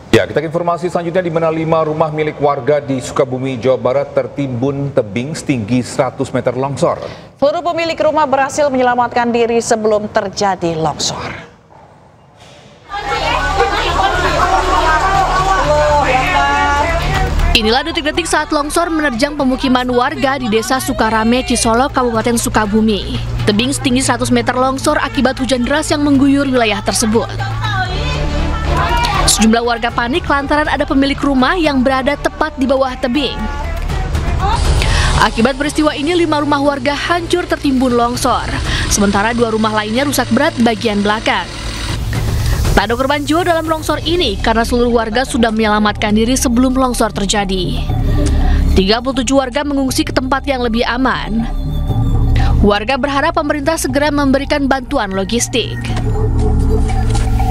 Ya, kita ke informasi selanjutnya di mana 5 rumah milik warga di Sukabumi, Jawa Barat tertimbun tebing setinggi 100 meter longsor. Seluruh pemilik rumah berhasil menyelamatkan diri sebelum terjadi longsor. Inilah detik-detik saat longsor menerjang pemukiman warga di Desa Sukarame, Cisolok, Kabupaten Sukabumi. Tebing setinggi 100 meter longsor akibat hujan deras yang mengguyur wilayah tersebut. Sejumlah warga panik lantaran ada pemilik rumah yang berada tepat di bawah tebing. Akibat peristiwa ini 5 rumah warga hancur tertimbun longsor, sementara 2 rumah lainnya rusak berat bagian belakang. Tak ada korban jiwa dalam longsor ini karena seluruh warga sudah menyelamatkan diri sebelum longsor terjadi. 37 warga mengungsi ke tempat yang lebih aman. Warga berharap pemerintah segera memberikan bantuan logistik.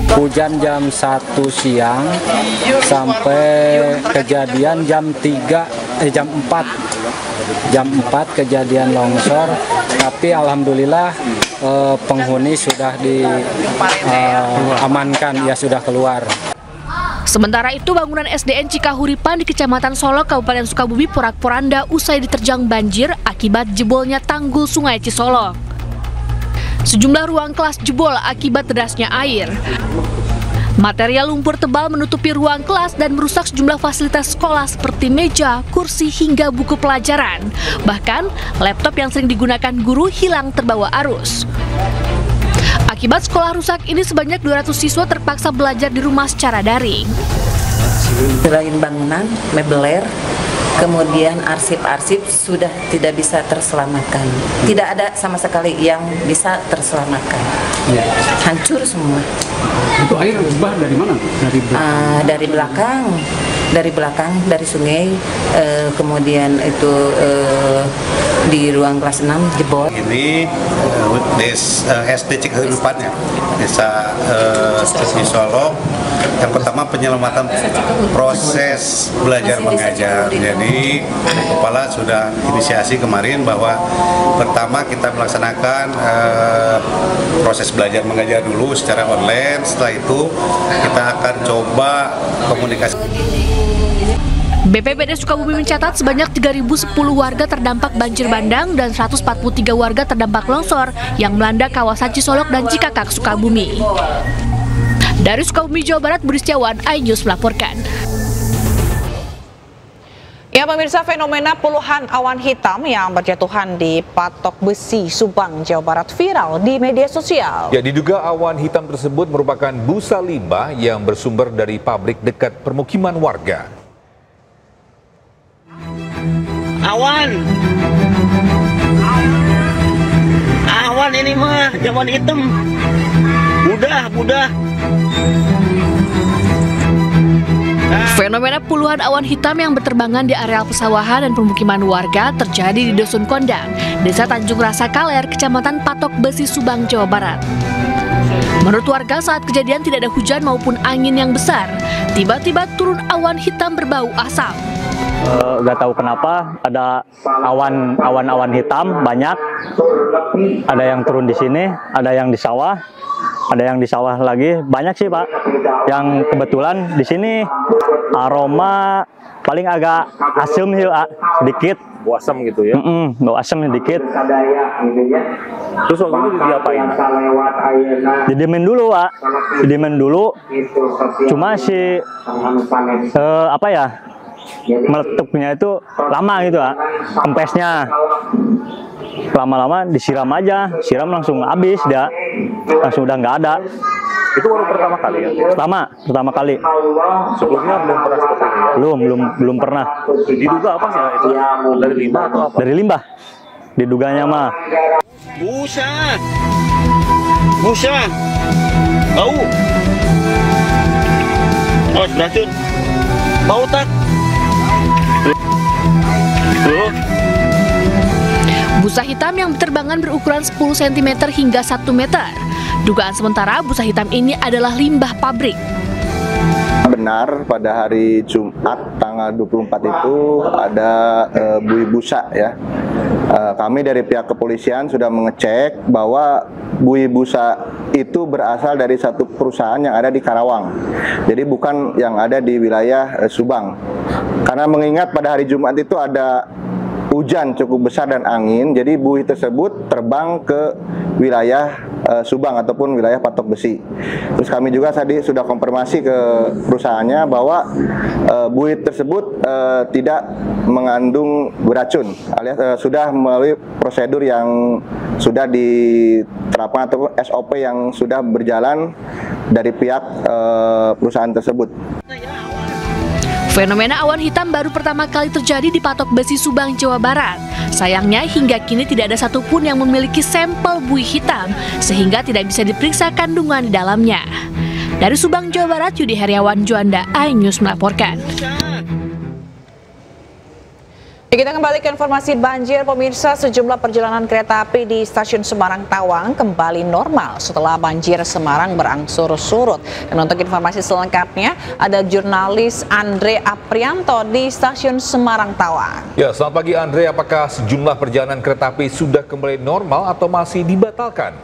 Hujan jam 1 siang sampai kejadian jam 4 kejadian longsor, tapi alhamdulillah penghuni sudah diamankan, ya sudah keluar. Sementara itu bangunan SDN Cikahuripan di Kecamatan Solok, Kabupaten Sukabumi porak-poranda usai diterjang banjir akibat jebolnya tanggul Sungai Cisolok. Sejumlah ruang kelas jebol akibat derasnya air. Material lumpur tebal menutupi ruang kelas dan merusak sejumlah fasilitas sekolah seperti meja, kursi, hingga buku pelajaran. Bahkan, laptop yang sering digunakan guru hilang terbawa arus. Akibat sekolah rusak ini sebanyak 200 siswa terpaksa belajar di rumah secara daring. Selain bangunan, mebeler, kemudian arsip-arsip sudah tidak bisa terselamatkan. Tidak ada sama sekali yang bisa terselamatkan. Hancur semua. Itu air bah dari mana? Dari belakang, dari sungai. Kemudian itu di ruang kelas 6 jebol. Ini SD Cikahuripan ya, Desa Cisolok. Yang pertama penyelamatan proses belajar mengajar. Jadi kepala sudah inisiasi kemarin bahwa pertama kita melaksanakan proses belajar mengajar dulu secara online. Setelah itu kita akan coba komunikasi. BPBD Sukabumi mencatat sebanyak 3.010 warga terdampak banjir bandang dan 143 warga terdampak longsor yang melanda kawasan Cisolok dan Cikakak, Sukabumi. Dari Sukabumi, Jawa Barat, Budi Setiawan, iNews melaporkan. Ya pemirsa, fenomena puluhan awan hitam yang berjatuhan di Patok Besi, Subang, Jawa Barat viral di media sosial. Ya, diduga awan hitam tersebut merupakan busa limbah yang bersumber dari pabrik dekat permukiman warga. Awan ini mah awan hitam. Budah. Fenomena puluhan awan hitam yang berterbangan di areal pesawahan dan permukiman warga terjadi di Dusun Kondang, Desa Tanjung Rasa Kaler, Kecamatan Patok Besi, Subang, Jawa Barat. Menurut warga, saat kejadian tidak ada hujan maupun angin yang besar. Tiba-tiba turun awan hitam berbau asap. Gak tahu kenapa ada awan hitam banyak. Ada yang turun di sini, ada yang di sawah. Ada yang di sawah lagi, banyak sih Pak. Yang kebetulan di sini aroma paling agak asam sih Pak, sedikit. Bau asam gitu ya? Bau asam sedikit. Terus waktu itu diapain? Didiemin dulu Pak, didiemin dulu. Cuma si meletupnya itu lama gitu Pak, kempesnya. Lama-lama disiram aja, siram langsung habis dia, langsung udah nggak ada. Itu baru pertama kali ya? Pertama kali. Sebelumnya belum pernah seperti ini ya? Belum pernah. Diduga apa sih itu? Dari limbah atau apa? Dari limbah, diduganya mah. Busa, bau. Oh, beracun. Bau tak? Busa hitam yang berterbangan berukuran 10 cm hingga 1 meter. Dugaan sementara busa hitam ini adalah limbah pabrik. Benar, pada hari Jumat tanggal 24 itu ada buih busa ya. Kami dari pihak kepolisian sudah mengecek bahwa buih busa itu berasal dari satu perusahaan yang ada di Karawang. Jadi bukan yang ada di wilayah Subang. Karena mengingat pada hari Jumat itu ada hujan cukup besar dan angin, jadi buih tersebut terbang ke wilayah Subang ataupun wilayah Patok Besi. Terus kami juga tadi sudah konfirmasi ke perusahaannya bahwa buih tersebut tidak mengandung beracun, alias sudah melalui prosedur yang sudah diterapkan atau SOP yang sudah berjalan dari pihak perusahaan tersebut. Fenomena awan hitam baru pertama kali terjadi di Patok Besi, Subang, Jawa Barat. Sayangnya hingga kini tidak ada satupun yang memiliki sampel buih hitam, sehingga tidak bisa diperiksa kandungan di dalamnya. Dari Subang, Jawa Barat, Yudi Heriawan, Juanda, iNews melaporkan. Kita kembali ke informasi banjir, pemirsa. Sejumlah perjalanan kereta api di stasiun Semarang Tawang kembali normal setelah banjir Semarang berangsur surut. Dan untuk informasi selengkapnya, ada jurnalis Andre Aprianto di stasiun Semarang Tawang. Ya, selamat pagi Andre. Apakah sejumlah perjalanan kereta api sudah kembali normal atau masih dibatalkan?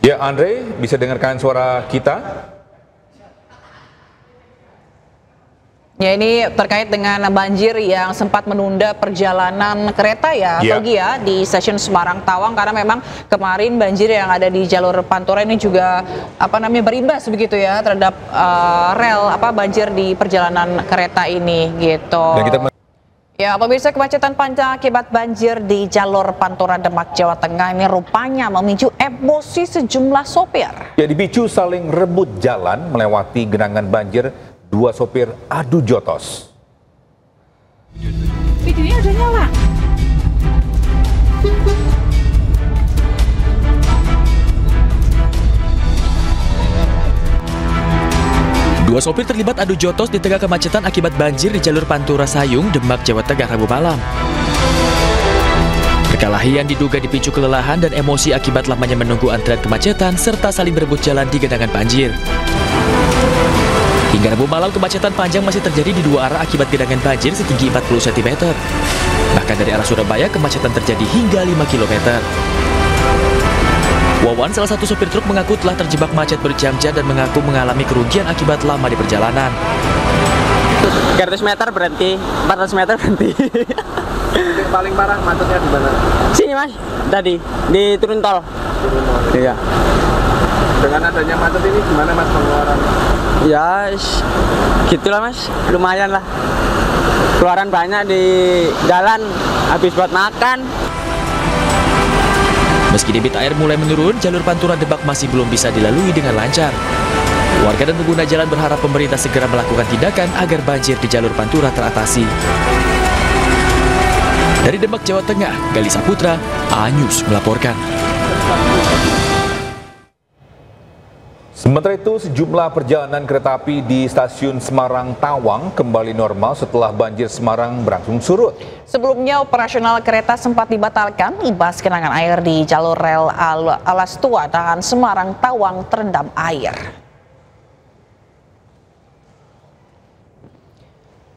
Ya, Andre, bisa dengarkan suara kita? Ya, ini terkait dengan banjir yang sempat menunda perjalanan kereta ya, Togi ya, di stasiun Semarang Tawang, karena memang kemarin banjir yang ada di jalur Pantura ini juga berimbas begitu ya terhadap rel banjir di perjalanan kereta ini gitu. Ya, pemirsa, kemacetan panjang akibat banjir di jalur Pantura Demak, Jawa Tengah ini rupanya memicu emosi sejumlah sopir. Ya, dipicu saling rebut jalan melewati genangan banjir, dua sopir adu jotos. Videonya udah nyala. Dua sopir terlibat adu jotos di tengah kemacetan akibat banjir di jalur Pantura Sayung, Demak, Jawa Tengah, Rabu malam. Perkelahian diduga dipicu kelelahan dan emosi akibat lamanya menunggu antrian kemacetan serta saling berebut jalan di genangan banjir. Hingga Rabu malam, kemacetan panjang masih terjadi di dua arah akibat genangan banjir setinggi 40 cm. Bahkan dari arah Surabaya, kemacetan terjadi hingga 5 km. Wawan, salah satu sopir truk, mengaku telah terjebak macet berjam-jam dan mengaku mengalami kerugian akibat lama di perjalanan. 300 meter berhenti, 400 meter berhenti. Yang paling parah macetnya di mana? Sini mas, tadi di turun tol. Iya. Dengan adanya macet ini gimana mas pengeluaran? Ya, gitulah mas, lumayan lah. Keluaran banyak di jalan, habis buat makan. Meski debit air mulai menurun, jalur Pantura Demak masih belum bisa dilalui dengan lancar. Warga dan pengguna jalan berharap pemerintah segera melakukan tindakan agar banjir di jalur Pantura teratasi. Dari Demak, Jawa Tengah, Galisa Putra, iNews melaporkan. Sementara itu, sejumlah perjalanan kereta api di stasiun Semarang Tawang kembali normal setelah banjir Semarang berangsur surut. Sebelumnya, operasional kereta sempat dibatalkan imbas genangan air di jalur rel Alas Tua dan Semarang Tawang terendam air.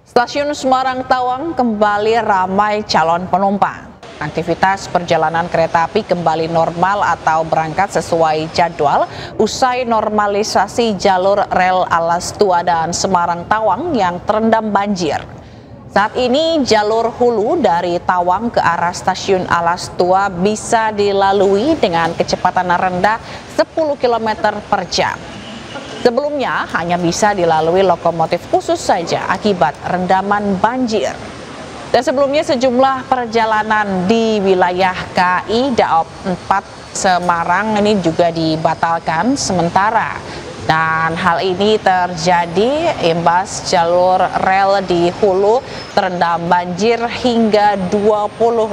Stasiun Semarang Tawang kembali ramai calon penumpang. Aktivitas perjalanan kereta api kembali normal atau berangkat sesuai jadwal usai normalisasi jalur rel Alas Tua dan Semarang Tawang yang terendam banjir. Saat ini jalur hulu dari Tawang ke arah stasiun Alas Tua bisa dilalui dengan kecepatan rendah 10 km per jam. Sebelumnya hanya bisa dilalui lokomotif khusus saja akibat rendaman banjir. Dan sebelumnya sejumlah perjalanan di wilayah KI Daop 4 Semarang ini juga dibatalkan sementara. Dan hal ini terjadi imbas jalur rel di hulu terendam banjir hingga 25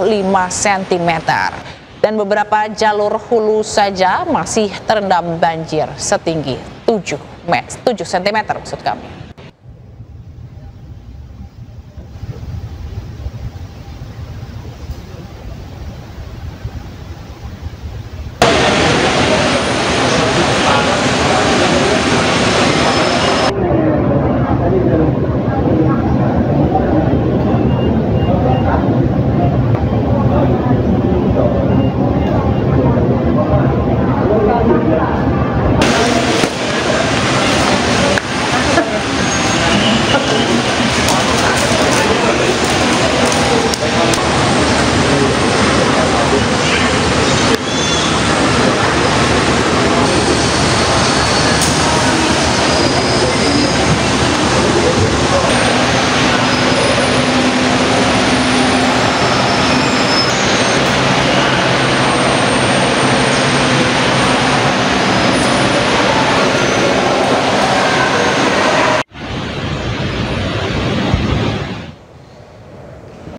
cm. Dan beberapa jalur hulu saja masih terendam banjir setinggi 7 cm maksud kami.